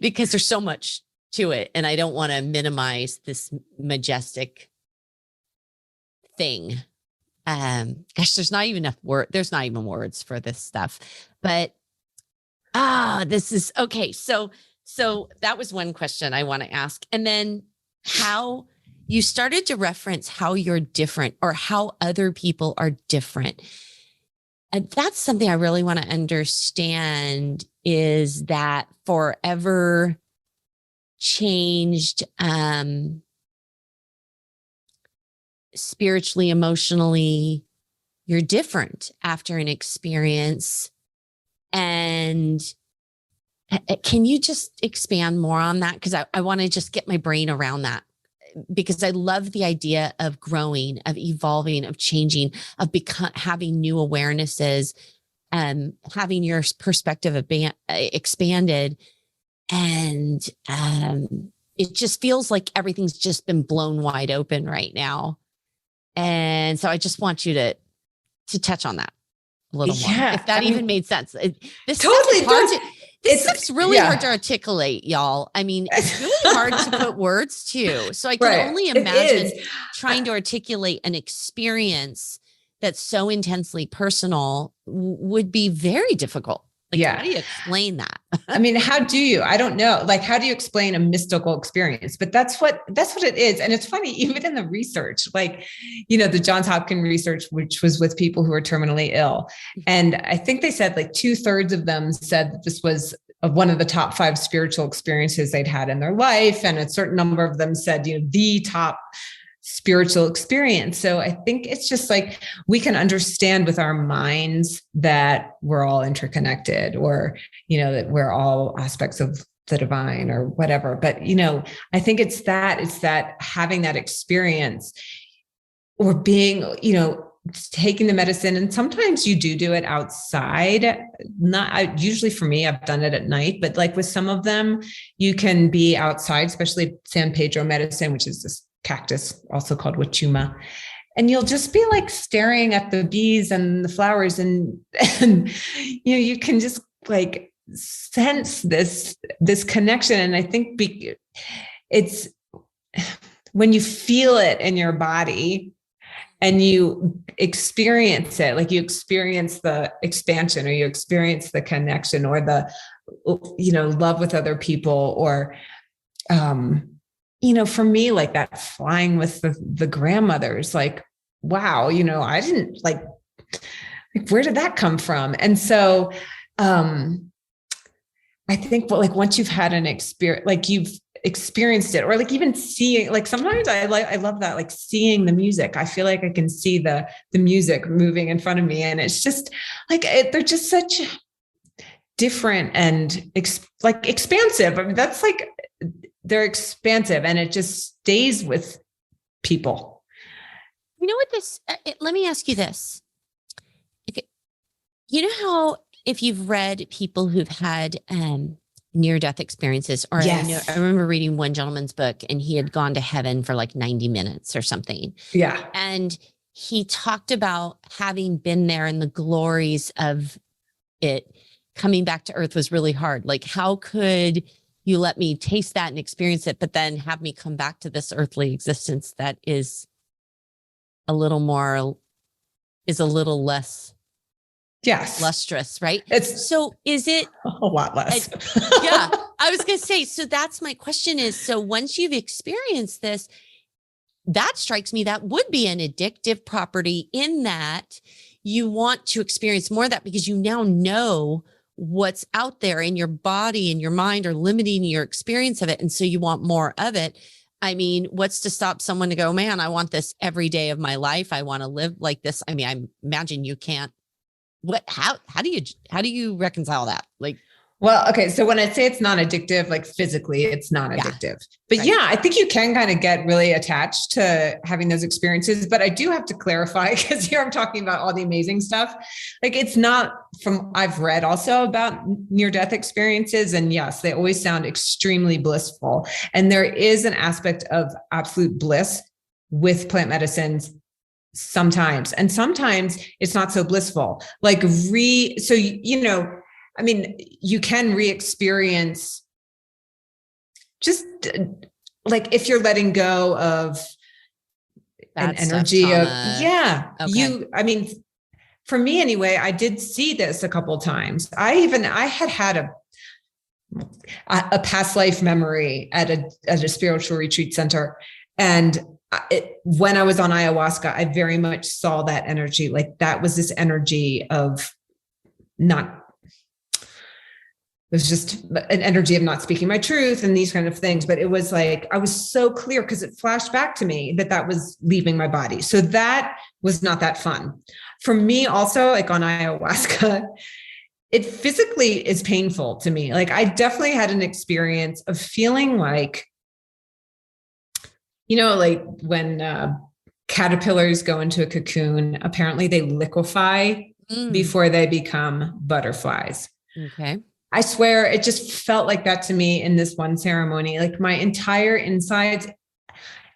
because there's so much to it, and I don't want to minimize this majestic thing. Gosh, there's not even words for this stuff. But this is okay. So that was one question I want to ask. And then how you started to reference how you're different or how other people are different. And that's something I really want to understand, is that forever changed, spiritually, emotionally, you're different after an experience. And can you just expand more on that? Because I want to just get my brain around that, because I love the idea of growing, of evolving, of changing, of having new awarenesses, having your perspective expanded. And it just feels like everything's just been blown wide open right now. And so I just want you to touch on that a little more, if that even made sense. This totally does. It's really hard to articulate, y'all. I mean, it's really hard to put words to. So I can only imagine trying to articulate an experience that's so intensely personal would be very difficult. Like, how do you explain that? I mean, how do you? I don't know. Like, how do you explain a mystical experience? But that's what it is. And it's funny, even in the research, like, the Johns Hopkins research, which was with people who are terminally ill. And I think they said like 2/3 of them said that this was one of the top 5 spiritual experiences they'd had in their life. And a certain number of them said, the top spiritual experience. So I think it's just like, we can understand with our minds that we're all interconnected, or, that we're all aspects of the divine or whatever. But, I think it's that having that experience, or being, taking the medicine. And sometimes you do it outside. Usually for me, I've done it at night, but like with some of them, you can be outside, especially San Pedro medicine, which is this cactus, also called wachuma. And you'll just be like staring at the bees and the flowers, and you can just like sense this connection. And I think it's when you feel it in your body and you experience it, like you experience the expansion, or you experience the connection, or the, love with other people, or, for me, like that flying with the grandmothers, like, wow, I didn't like, where did that come from? And so, I think, like, once you've had an experience, like you've experienced it, or like even seeing, like sometimes I love that, like seeing the music. I feel like I can see the music moving in front of me, and it's just like, they're just such different and expansive. I mean, that's like, they're expansive, and it just stays with people. You know what let me ask you this. You know how, if you've read people who've had near-death experiences, or yes. I remember reading one gentleman's book, and he had gone to heaven for like 90 minutes or something. Yeah. And he talked about having been there, and the glories of it. Coming back to earth was really hard. Like, how could you let me taste that and experience it, but then have me come back to this earthly existence that is a little less yes, lustrous, right? So is it a lot less? Yeah, I was going to say, so that's my question is, so once you've experienced this, that strikes me, that would be an addictive property, in that you want to experience more of that, because you now know what's out there, in your body and your mind are limiting your experience of it. And so you want more of it. I mean, what's to stop someone to go, man, I want this every day of my life. I want to live like this. I mean, I imagine you can't. How do you reconcile that? Like, well, okay. So when I say it's not addictive, like physically, it's not addictive, but right. I think you can kind of get really attached to having those experiences. But I do have to clarify, because here I'm talking about all the amazing stuff. Like, it's not I've read also about near-death experiences, and yes, they always sound extremely blissful. And there is an aspect of absolute bliss with plant medicines sometimes, and sometimes it's not so blissful. Like, I mean, you can re-experience, just like if you're letting go of an energy of, okay. I mean, for me anyway, I did see this a couple of times. I had a past life memory at a spiritual retreat center. And when I was on ayahuasca, I very much saw that energy. Like, that was this energy of it was just an energy of not speaking my truth and these kind of things. But it was like, I was so clear, because it flashed back to me that was leaving my body. So that was not that fun for me. Also, like on ayahuasca, it physically is painful to me. Like, I definitely had an experience of feeling like, like when caterpillars go into a cocoon, apparently they liquefy before they become butterflies. Okay. I swear it just felt like that to me in this one ceremony. Like, my entire insides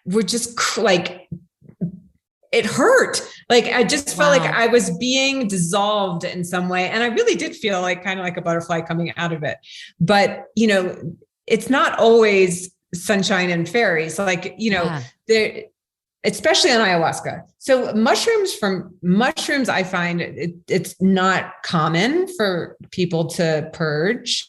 were just like, it hurt. Like, I just felt like I was being dissolved in some way. And I really did feel like kind of like a butterfly coming out of it. But, it's not always sunshine and fairies. Like, there, especially on ayahuasca. So mushrooms, I find it's not common for people to purge,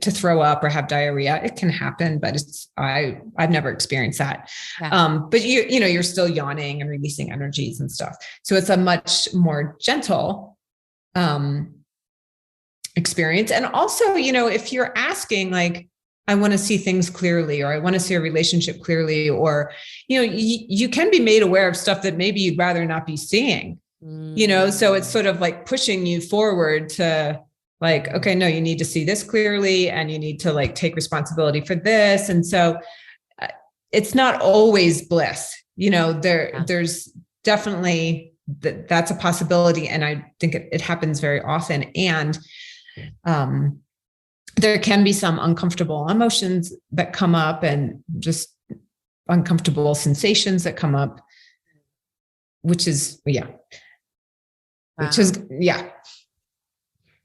to throw up or have diarrhea. It can happen, but I've never experienced that. Yeah. But you're still yawning and releasing energies and stuff. So it's a much more gentle experience. And also, if you're asking, like, I want to see things clearly, or I want to see a relationship clearly, or, you can be made aware of stuff that maybe you'd rather not be seeing, so it's sort of like pushing you forward to like, okay, no, you need to see this clearly, and you need to like take responsibility for this. And so it's not always bliss, there's definitely that's a possibility. And I think it happens very often. And there can be some uncomfortable emotions that come up and just uncomfortable sensations that come up, which is.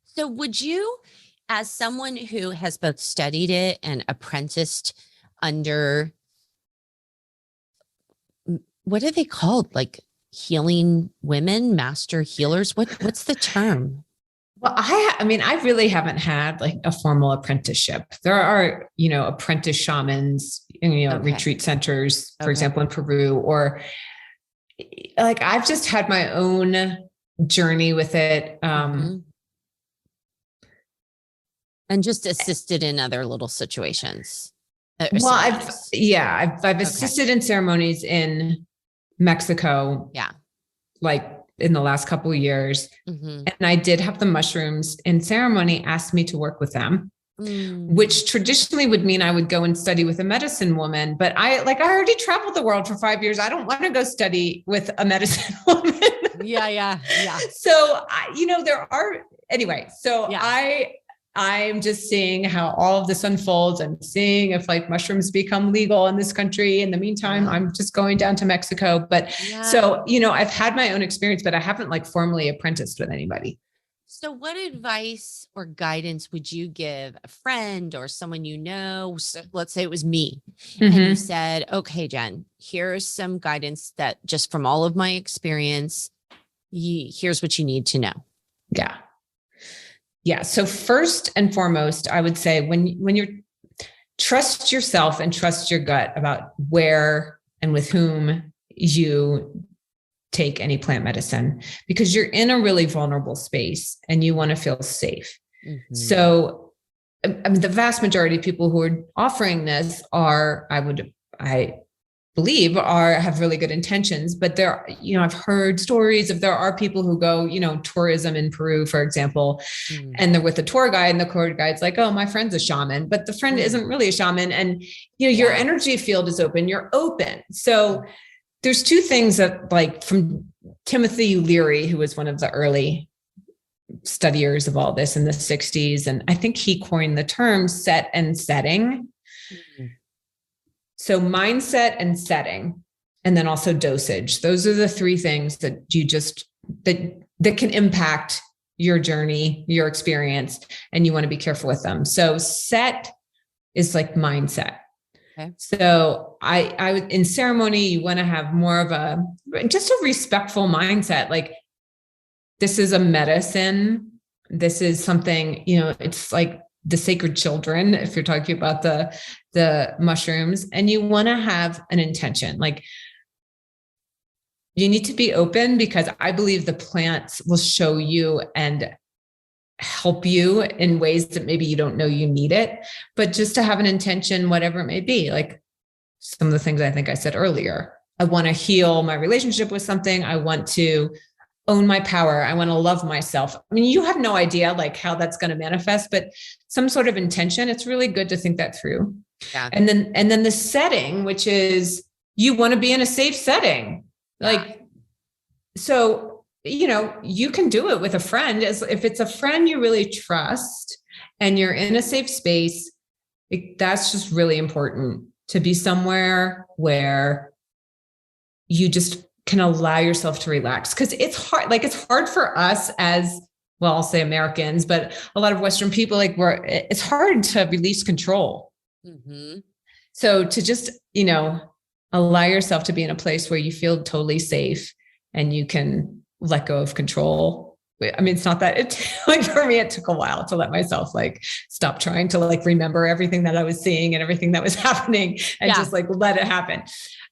So would you, as someone who has both studied it and apprenticed under, what are they called? Like healing women, master healers? What's the term? Well, I really haven't had like a formal apprenticeship. There are, apprentice shamans in, retreat centers, for example, in Peru, or like, I've just had my own journey with it. And just assisted in other little situations. Well, I've assisted in ceremonies in Mexico. Yeah. Like in the last couple of years. And I did have the mushrooms in ceremony asked me to work with them, which traditionally would mean I would go and study with a medicine woman. But I already traveled the world for 5 years. I don't want to go study with a medicine woman. Yeah. So, I'm just seeing how all of this unfolds and seeing if like mushrooms become legal in this country. In the meantime, I'm just going down to Mexico. But so, I've had my own experience, but I haven't like formally apprenticed with anybody. So what advice or guidance would you give a friend or someone So let's say it was me and you said, okay, Jen, here's some guidance that just from all of my experience, here's what you need to know. Yeah. So first and foremost, I would say when you're trust yourself and trust your gut about where and with whom you take any plant medicine, because you're in a really vulnerable space and you want to feel safe. So the vast majority of people who are offering this I believe have really good intentions, but I've heard stories there are people who go, tourism in Peru, for example, and they're with a tour guide and the tour guide's like, oh, my friend's a shaman, but the friend isn't really a shaman. And, your energy field is open, you're open. So there's two things that like from Timothy Leary, who was one of the early studiers of all this in the 60s. And I think he coined the term set and setting. So mindset and setting, and then also dosage. Those are the three things that that can impact your journey, your experience, and you want to be careful with them. So set is like mindset. Okay. So I would, in ceremony, you want to have more of just a respectful mindset. Like, this is a medicine. This is something, it's like the sacred children, if you're talking about the mushrooms, and you want to have an intention. Like, you need to be open, because I believe the plants will show you and help you in ways that maybe you don't know you need it, but just to have an intention, whatever it may be. Like some of the things I think I said earlier, I want to heal my relationship with something. I want to own my power. I want to love myself. I mean, you have no idea like how that's going to manifest, but some sort of intention, it's really good to think that through. Yeah. And then the setting, which is you want to be in a safe setting. Like, so, you can do it with a friend. If it's a friend you really trust and you're in a safe space, that's just really important, to be somewhere where you just can allow yourself to relax. Cause it's hard. Like, it's hard for us as, well, I'll say Americans, but a lot of Western people, like it's hard to release control. So to just, allow yourself to be in a place where you feel totally safe and you can let go of control. I mean, it's not that for me, it took a while to let myself like stop trying to like remember everything that I was seeing and everything that was happening and just like let it happen.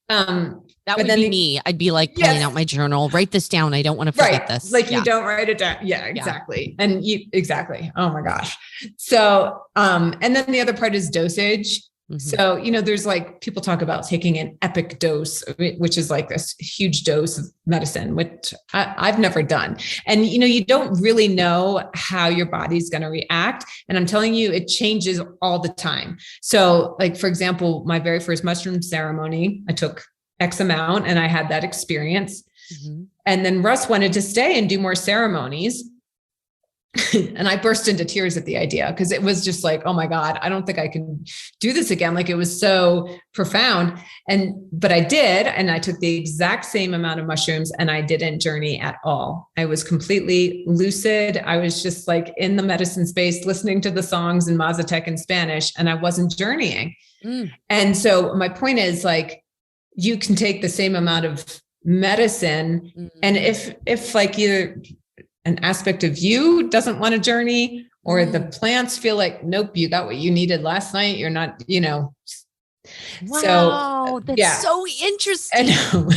That would be me. I'd be like pulling out my journal, write this down. I don't want to forget this. Like you don't write it down. Yeah, exactly. Yeah. And exactly. Oh my gosh. So, and then the other part is dosage. So, there's like, people talk about taking an epic dose, which is like this huge dose of medicine, which I've never done. And, you don't really know how your body's going to react. And I'm telling you, it changes all the time. So like, for example, my very first mushroom ceremony, I took X amount. And I had that experience. Mm-hmm. And then Russ wanted to stay and do more ceremonies. And I burst into tears at the idea because it was just like, oh my God, I don't think I can do this again. Like it was so profound. But I did. And I took the exact same amount of mushrooms and I didn't journey at all. I was completely lucid. I was just like in the medicine space, listening to the songs in Mazatec and Spanish, and I wasn't journeying. And so my point is like, you can take the same amount of medicine. And if like either an aspect of you doesn't want to journey or the plants feel like, nope, you got what you needed last night. You're not, Wow, that's so interesting. I know.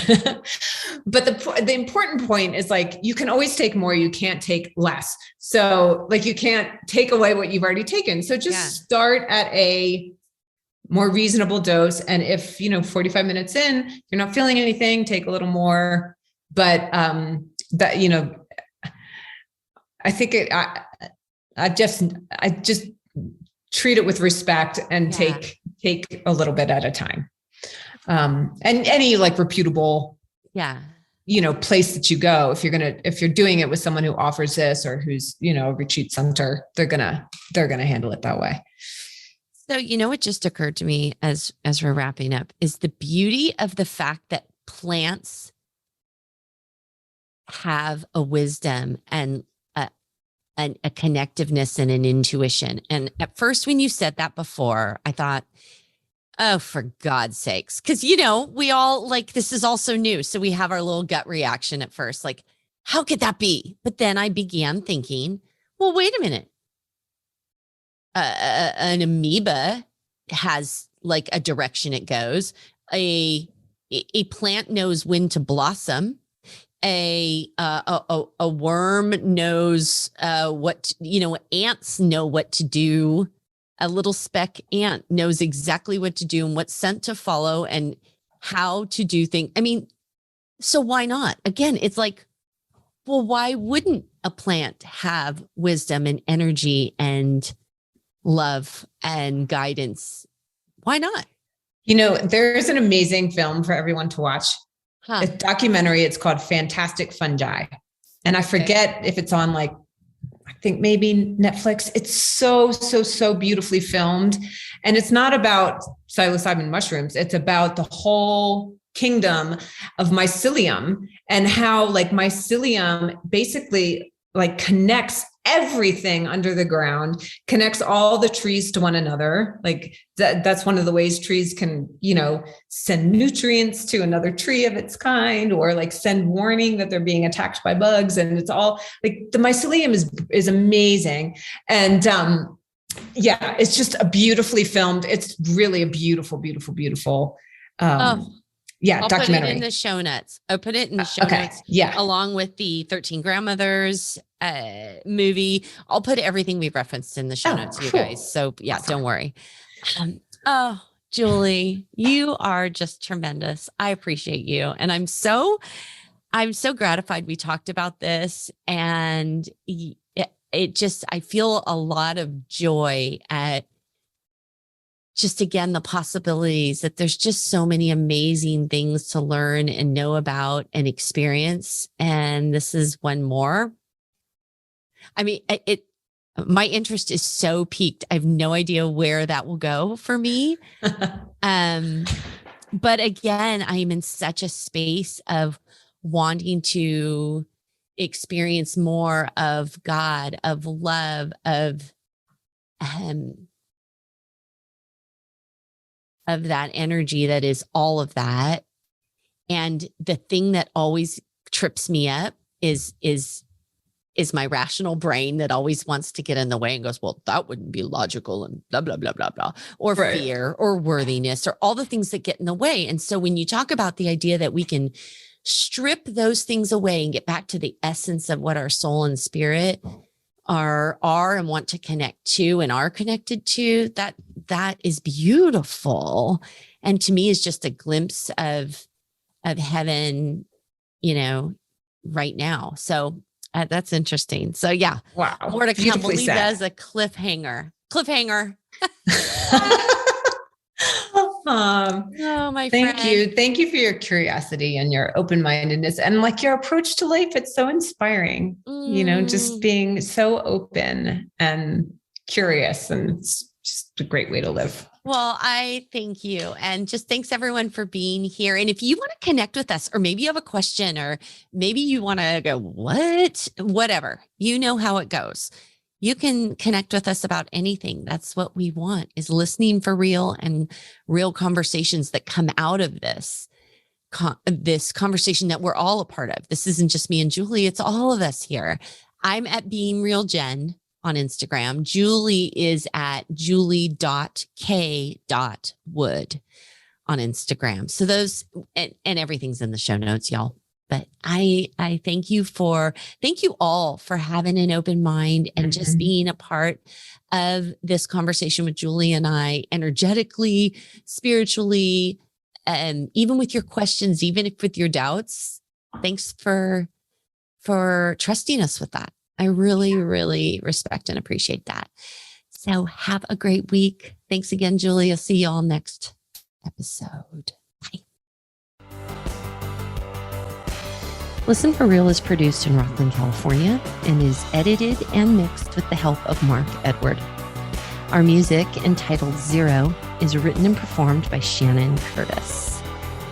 But the important point is like, you can always take more. You can't take less. So like, you can't take away what you've already taken. So just start at a more reasonable dose. And if, 45 minutes in, you're not feeling anything, take a little more. But I think I just treat it with respect and take a little bit at a time. And any like reputable, place that you go, if you're doing it with someone who offers this or who's, a retreat center, they're going to handle it that way. So, what just occurred to me as we're wrapping up is the beauty of the fact that plants have a wisdom and a connectiveness and an intuition. And at first, when you said that before, I thought, oh, for God's sakes. Because, we all like, this is also new. So we have our little gut reaction at first, like, how could that be? But then I began thinking, well, wait a minute. An amoeba has like a direction it goes. A plant knows when to blossom. A worm knows ants know what to do. A little speck ant knows exactly what to do and what scent to follow and how to do things. I mean, so why not? Again, it's like, well, why wouldn't a plant have wisdom and energy and love and guidance? Why not? There's an amazing film for everyone to watch. A documentary. It's called Fantastic Fungi. And I forget if it's on like, I think maybe Netflix. It's so, so, so beautifully filmed. And it's not about psilocybin mushrooms. It's about the whole kingdom of mycelium and how like mycelium basically like connects everything under the ground, connects all the trees to one another. Like that's one of the ways trees can, send nutrients to another tree of its kind, or like send warning that they're being attacked by bugs. And it's all like the mycelium is amazing. And it's just a beautifully filmed. It's really a beautiful, beautiful, beautiful. I'll documentary. put it in the show notes. I'll put it in the show notes. Yeah. Along with the 13 Grandmothers movie. I'll put everything we've referenced in the show notes, you guys. So don't worry. Julie, you are just tremendous. I appreciate you. And I'm so gratified we talked about this. And I feel a lot of joy at just, again, the possibilities that there's just so many amazing things to learn and know about and experience. And this is one more. I mean, my interest is so piqued. I have no idea where that will go for me. But again, I am in such a space of wanting to experience more of God, of love, of that energy that is all of that. And the thing that always trips me up is my rational brain that always wants to get in the way and goes, well, that wouldn't be logical and blah, blah, blah, blah, blah, or fear or worthiness or all the things that get in the way. And so when you talk about the idea that we can strip those things away and get back to the essence of what our soul and spirit are and want to connect to and are connected to, that is beautiful. And to me is just a glimpse of heaven, right now. So that's interesting. So wow. More to come. We'll leave that as a cliffhanger. Oh, my Thank friend. you. Thank you for your curiosity and your open-mindedness and like your approach to life. It's so inspiring, just being so open and curious, and it's just a great way to live. Well, I thank you. And just thanks everyone for being here. And if you want to connect with us, or maybe you have a question, or maybe you want to go, whatever, you know how it goes. You can connect with us about anything. That's what we want, is listening for real and real conversations that come out of this conversation that we're all a part of. This isn't just me and Julie. It's all of us here. I'm at Being Real Jen on Instagram. Julie is at julie.k.wood on Instagram. So those, and everything's in the show notes, y'all. But I thank you all for having an open mind and just being a part of this conversation with Julie and I, energetically, spiritually, and even with your questions, even if with your doubts. Thanks for trusting us with that. I really, really respect and appreciate that. So have a great week. Thanks again, Julie. I'll see you all next episode. Bye. Listen for Real is produced in Rockland, California, and is edited and mixed with the help of Mark Edward. Our music, entitled Zero, is written and performed by Shannon Curtis.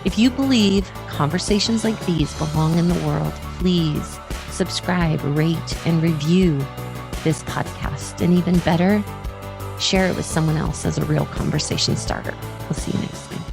If you believe conversations like these belong in the world, please subscribe, rate, and review this podcast. And even better, share it with someone else as a real conversation starter. We'll see you next time.